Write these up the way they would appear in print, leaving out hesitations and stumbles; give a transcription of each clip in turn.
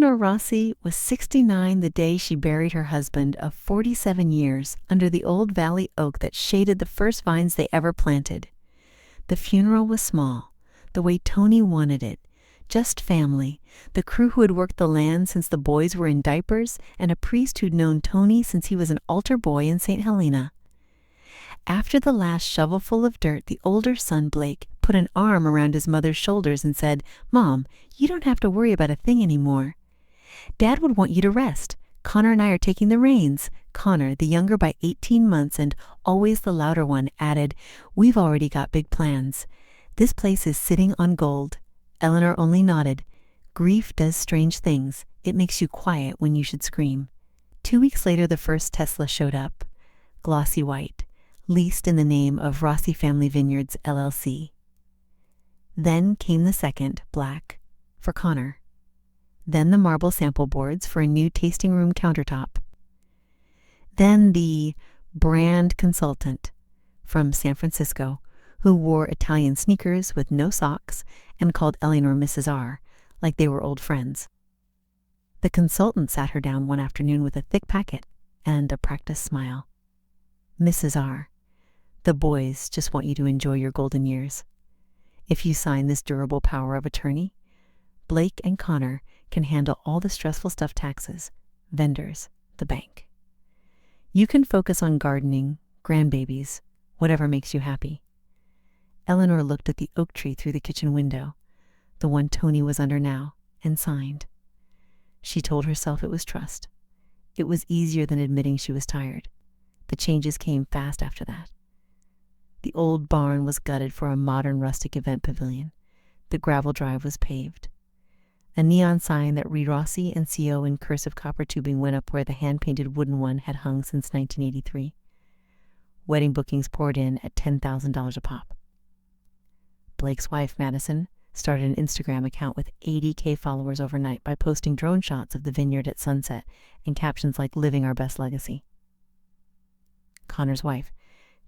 Eleanor Rossi was 69 the day she buried her husband of 47 years under the old valley oak that shaded the first vines they ever planted. The funeral was small, the way Tony wanted it. Just family, the crew who had worked the land since the boys were in diapers, and a priest who'd known Tony since he was an altar boy in St. Helena. After the last shovelful of dirt, the older son, Blake, put an arm around his mother's shoulders and said, "Mom, you don't have to worry about a thing anymore. Dad would want you to rest. Connor and I are taking the reins." Connor, the younger by 18 months and always the louder one, added, "We've already got big plans. This place is sitting on gold." Eleanor only nodded. Grief does strange things. It makes you quiet when you should scream. 2 weeks later, the first Tesla showed up. Glossy white, leased in the name of Rossi Family Vineyards, LLC. Then came the second, black, for Connor. Then the marble sample boards for a new tasting room countertop. Then the brand consultant from San Francisco, who wore Italian sneakers with no socks and called Eleanor Mrs. R, like they were old friends. The consultant sat her down one afternoon with a thick packet and a practiced smile. "Mrs. R, the boys just want you to enjoy your golden years. If you sign this durable power of attorney, Blake and Connor can handle all the stressful stuff: taxes, vendors, the bank. You can focus on gardening, grandbabies, whatever makes you happy." Eleanor looked at the oak tree through the kitchen window, the one Tony was under now, and signed. She told herself it was trust. It was easier than admitting she was tired. The changes came fast after that. The old barn was gutted for a modern rustic event pavilion. The gravel drive was paved. A neon sign that read Rossi and CO in cursive copper tubing went up where the hand-painted wooden one had hung since 1983. Wedding bookings poured in at $10,000 a pop. Blake's wife, Madison, started an Instagram account with 80K followers overnight by posting drone shots of the vineyard at sunset and captions like "Living our best legacy." Connor's wife,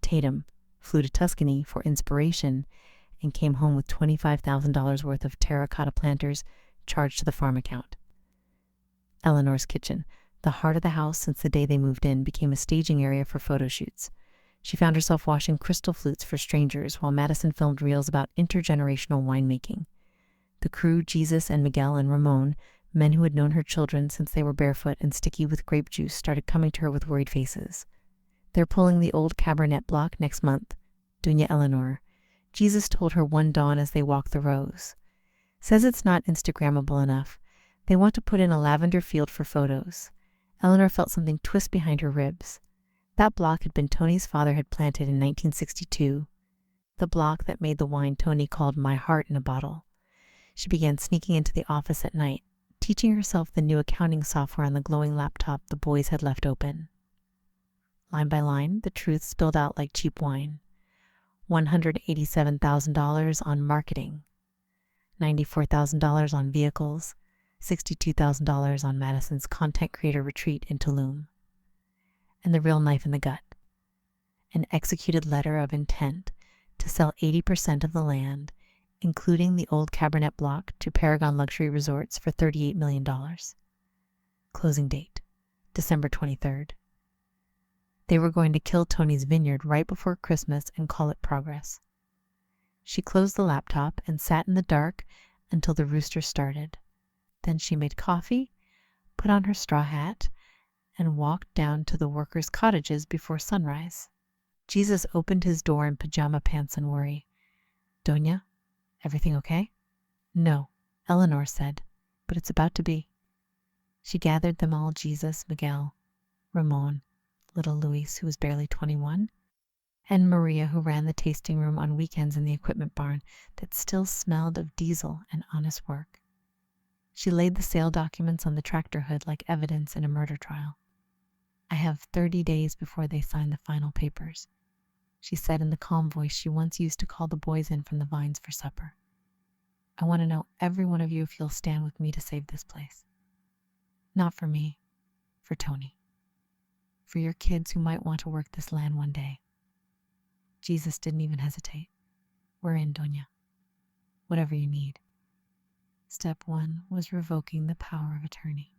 Tatum, flew to Tuscany for inspiration and came home with $25,000 worth of terracotta planters charged to the farm account. Eleanor's kitchen, the heart of the house since the day they moved in, became a staging area for photo shoots. She found herself washing crystal flutes for strangers while Madison filmed reels about intergenerational winemaking. The crew, Jesus and Miguel and Ramon, men who had known her children since they were barefoot and sticky with grape juice, started coming to her with worried faces. "They're pulling the old Cabernet block next month, Doña Eleanor," Jesus told her one dawn as they walked the rows. "Says it's not Instagrammable enough. They want to put in a lavender field for photos." Eleanor felt something twist behind her ribs. That block had been Tony's father had planted in 1962, the block that made the wine Tony called "my heart in a bottle." She began sneaking into the office at night, teaching herself the new accounting software on the glowing laptop the boys had left open. Line by line, the truth spilled out like cheap wine. $187,000 on marketing, $94,000 on vehicles, $62,000 on Madison's content creator retreat in Tulum. And the real knife in the gut: an executed letter of intent to sell 80% of the land, including the old Cabernet block, to Paragon Luxury Resorts for $38 million. Closing date, December 23rd. They were going to kill Tony's vineyard right before Christmas and call it progress. She closed the laptop and sat in the dark until the rooster started. Then she made coffee, put on her straw hat, and walked down to the workers' cottages before sunrise. Jesus opened his door in pajama pants and worry. "Doña, everything okay?" "No," Eleanor said, "but it's about to be." She gathered them all: Jesus, Miguel, Ramon, little Luis, who was barely 21, and Maria, who ran the tasting room on weekends in the equipment barn that still smelled of diesel and honest work. She laid the sale documents on the tractor hood like evidence in a murder trial. "I have 30 days before they sign the final papers," she said in the calm voice she once used to call the boys in from the vines for supper. "I want to know every one of you if you'll stand with me to save this place. Not for me, for Tony. For your kids who might want to work this land one day." Jesus didn't even hesitate. "We're in, Doña. Whatever you need." Step 1 was revoking the power of attorney.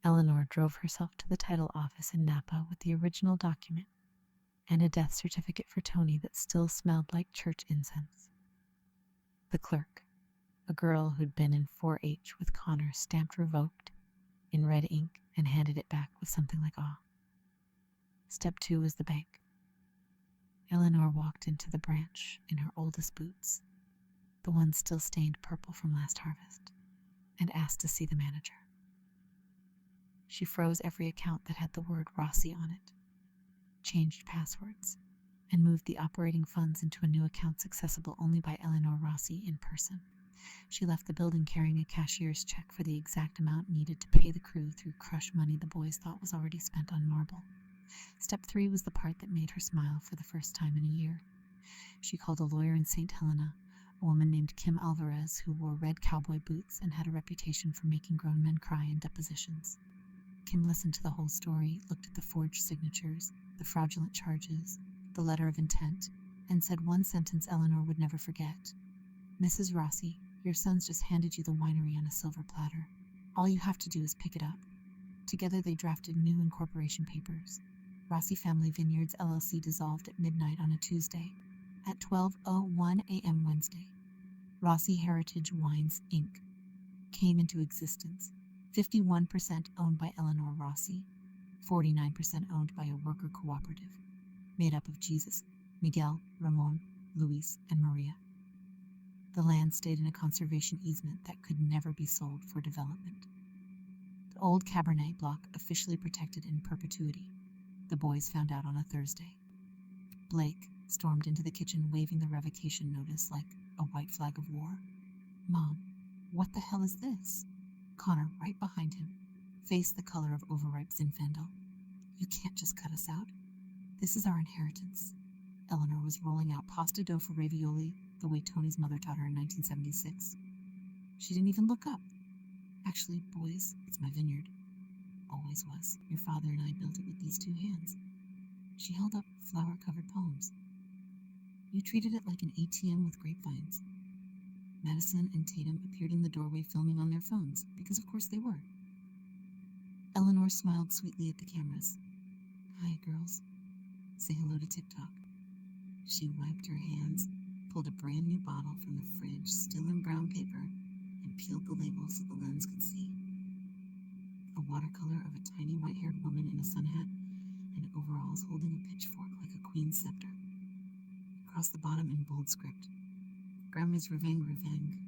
Eleanor drove herself to the title office in Napa with the original document and a death certificate for Tony that still smelled like church incense. The clerk, a girl who'd been in 4-H with Connor, stamped revoked in red ink and handed it back with something like awe. Step 2 was the bank. Eleanor walked into the branch in her oldest boots, the ones still stained purple from last harvest, and asked to see the manager. She froze every account that had the word Rossi on it, changed passwords, and moved the operating funds into a new account accessible only by Eleanor Rossi in person. She left the building carrying a cashier's check for the exact amount needed to pay the crew through crush money the boys thought was already spent on marble. Step 3 was the part that made her smile for the first time in a year. She called a lawyer in St. Helena, a woman named Kim Alvarez, who wore red cowboy boots and had a reputation for making grown men cry in depositions. Kim listened to the whole story, looked at the forged signatures, the fraudulent charges, the letter of intent, and said one sentence Eleanor would never forget. "Mrs. Rossi, your sons just handed you the winery on a silver platter. All you have to do is pick it up." Together they drafted new incorporation papers. Rossi Family Vineyards LLC dissolved at midnight on a Tuesday. At 12:01 a.m. Wednesday, Rossi Heritage Wines, Inc. came into existence. 51% owned by Eleanor Rossi, 49% owned by a worker cooperative, made up of Jesus, Miguel, Ramon, Luis, and Maria. The land stayed in a conservation easement that could never be sold for development. The old Cabernet block officially protected in perpetuity. The boys found out on a Thursday. Blake stormed into the kitchen waving the revocation notice like a white flag of war. "Mom, what the hell is this?" Connor, right behind him, face the color of overripe Zinfandel. "You can't just cut us out. This is our inheritance." Eleanor was rolling out pasta dough for ravioli the way Tony's mother taught her in 1976. She didn't even look up. "Actually, boys, it's my vineyard. Always was. Your father and I built it with these 2 hands." She held up flower-covered palms. "You treated it like an ATM with grapevines." Madison and Tatum appeared in the doorway filming on their phones, because of course they were. Eleanor smiled sweetly at the cameras. "Hi, girls. Say hello to TikTok." She wiped her hands, pulled a brand new bottle from the fridge, still in brown paper, and peeled the label so the lens could see. A watercolor of a tiny white-haired woman in a sun hat and overalls holding a pitchfork like a queen's scepter. Across the bottom in bold script, "Grandma's reveng reveng."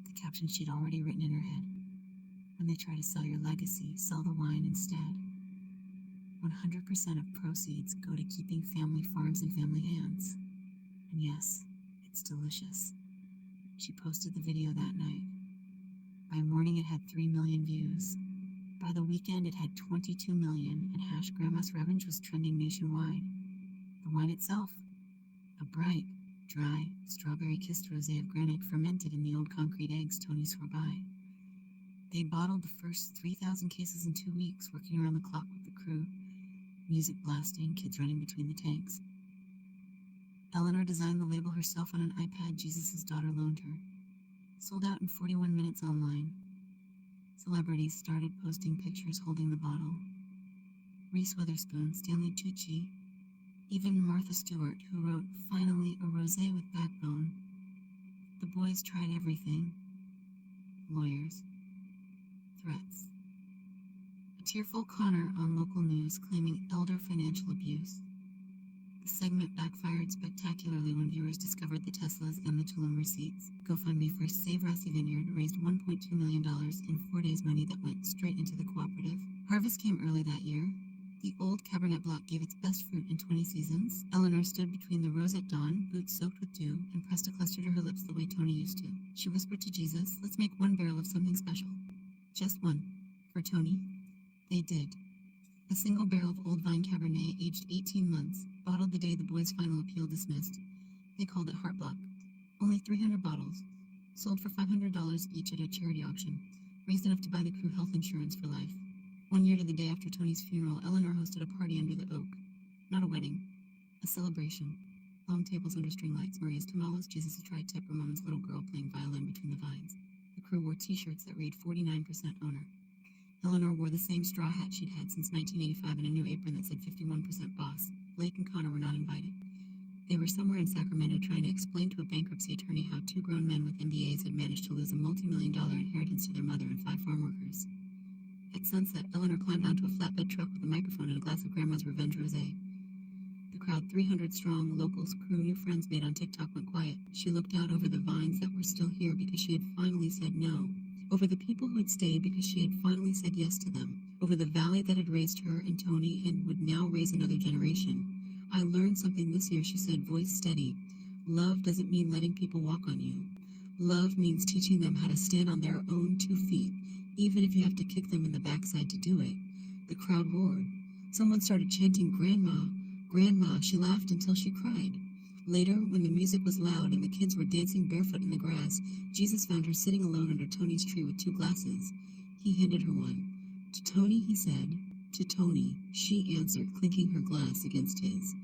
The caption she'd already written in her head. "When they try to sell your legacy, sell the wine instead. 100% of proceeds go to keeping family farms in family hands. And yes, it's delicious." She posted the video that night. By morning it had 3 million views. By the weekend it had 22 million, and #Grandma's Revenge was trending nationwide. The wine itself, a bright, dry, strawberry-kissed rosé of granite fermented in the old concrete eggs Tony swore by. They bottled the first 3,000 cases in 2 weeks, working around the clock with the crew, music blasting, kids running between the tanks. Eleanor designed the label herself on an iPad Jesus' daughter loaned her. Sold out in 41 minutes online. Celebrities started posting pictures holding the bottle. Reese Witherspoon, Stanley Tucci, even Martha Stewart, who wrote, "Finally, a rosé with backbone." The boys tried everything. Lawyers. Threats. A tearful Connor on local news claiming elder financial abuse. The segment backfired spectacularly when viewers discovered the Teslas and the Tulum receipts. GoFundMe for Save Rossi Vineyard raised $1.2 million in 4 days' money that went straight into the cooperative. Harvest came early that year. The old Cabernet block gave its best fruit in 20 seasons. Eleanor stood between the rows at dawn, boots soaked with dew, and pressed a cluster to her lips the way Tony used to. She whispered to Jesus, "Let's make 1 barrel of something special." Just 1. For Tony. They did. A single barrel of old vine Cabernet, aged 18 months, bottled the day the boys' final appeal dismissed. They called it Heart Block. Only 300 bottles. Sold for $500 each at a charity auction. Raised enough to buy the crew health insurance for life. 1 year to the day after Tony's funeral, Eleanor hosted a party under the oak. Not a wedding. A celebration. Long tables under string lights, Maria's tamales, Jesus' tri-tip, Ramon's little girl playing violin between the vines. crew wore t-shirts that read 49% owner. Eleanor wore the same straw hat she'd had since 1985 and a new apron that said 51% boss. Blake and Connor were not invited. They were somewhere in Sacramento trying to explain to a bankruptcy attorney how two grown men with MBAs had managed to lose a multi-million-dollar inheritance to their mother and 5 farm workers. At sunset, Eleanor climbed onto a flatbed truck with a microphone and a glass of Grandma's Revenge Rosé. The crowd, 300 strong, locals, crew, new friends made on TikTok, went quiet. She looked out over the vines that were still here because she had finally said no. Over the people who had stayed because she had finally said yes to them. Over the valley that had raised her and Tony and would now raise another generation. I learned something this year, she said, voice steady. Love doesn't mean letting people walk on you. Love means teaching them how to stand on their own 2 feet, even if you have to kick them in the backside to do it. The crowd roared. Someone started chanting, Grandma, Grandma. She laughed until she cried. Later, when the music was loud and the kids were dancing barefoot in the grass, Jesus found her sitting alone under Tony's tree with 2 glasses. He handed her one. To Tony, he said. To Tony, she answered, clinking her glass against his.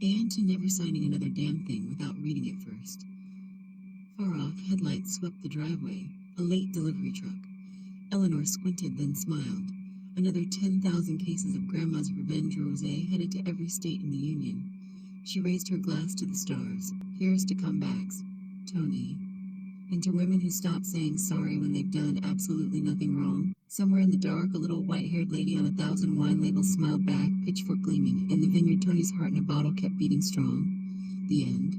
And to never signing another damn thing without reading it first. Far off, headlights swept the driveway, a late delivery truck. Eleanor squinted, then smiled. Another 10,000 cases of Grandma's Revenge Rosé headed to every state in the Union. She raised her glass to the stars. Here's to comebacks, Tony. And to women who stop saying sorry when they've done absolutely nothing wrong. Somewhere in the dark, a little white-haired lady on 1,000 wine labels smiled back, pitchfork gleaming, and the Vineyard Tony's heart in a bottle kept beating strong. The end.